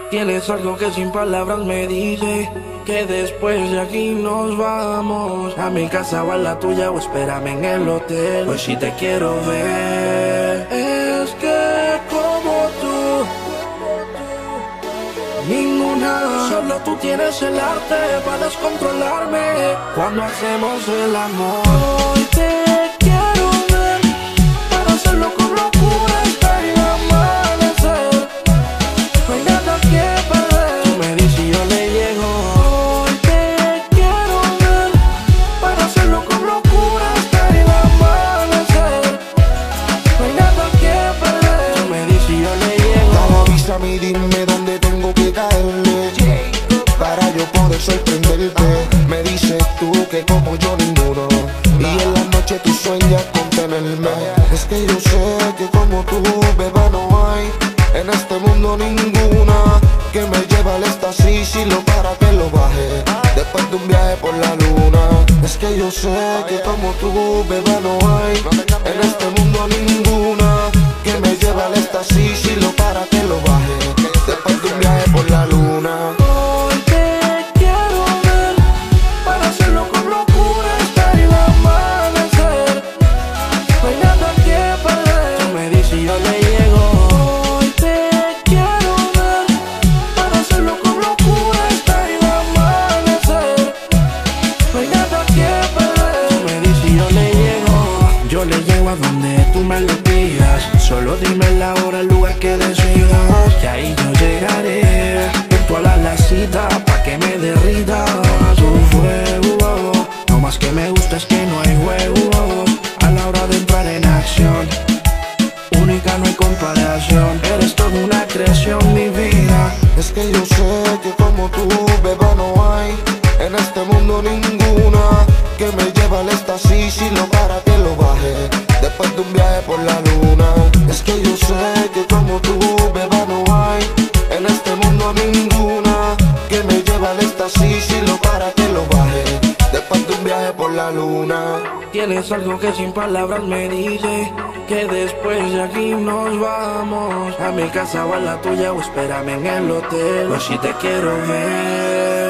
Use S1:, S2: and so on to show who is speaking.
S1: Tienes algo que sin palabras me dice que después de aquí nos vamos a mi casa o a la tuya, o espérame en el hotel. Pues si te quiero ver. Es que como tú, ninguna. Solo tú tienes el arte para descontrolarme cuando hacemos el amor. Hoy te quiero ver para hacerlo con locura hasta el amanecer. No hay nada que perder. Tú me dices y yo le llego. Hoy te quiero ver para hacerlo con locura hasta el amanecer. No hay nada que perder. Tú me dices y yo le llego.
S2: Avísame y dime dónde tengo que caerle para yo poder sorprenderte. Me dices tú que como yo ninguno, y en la noche tú sueñas con tenerme. Es que yo sé que como tú, beba, no hay en este mundo ninguna que me lleve al éxtasis y lo para que lo baje después de un viaje por la luna. Es que yo sé que como tú, beba, no hay en este mundo ninguna que me lleve al éxtasis y lo para que lo baje después de un viaje por la luna.
S1: Hoy te quiero ver para hacerlo con locura hasta el amanecer. No hay nada que perder. Tú me dices y yo le llego. Hoy te quiero ver para hacerlo con locura hasta el amanecer. No hay nada que perder. Tú me dices y yo le llego. Yo le llego a donde tú me lo pidas. Solo dime la hora, el lugar que decidas, que ahí yo llegaré puntual a la cita pa' que me derrita tu fuego. No más que me gusta es que no hay juego a la hora de entrar en acción. Única, no hay comparación. Eres toda una creación, mi vida.
S2: Es que yo sé que como tú, beba, no hay en este mundo ninguna que me lleve al éxtasis y lo para que lo baje después de un viaje por la luna. Es que yo sé que como tú, beba, no hay en este mundo ninguna que me lleve al éxtasis y lo para que lo baje después de un viaje por la luna.
S1: Tienes algo que sin palabras me dice que después de aquí nos vamos a mi casa o a la tuya, o espérame en el hotel. Pues si te quiero ver.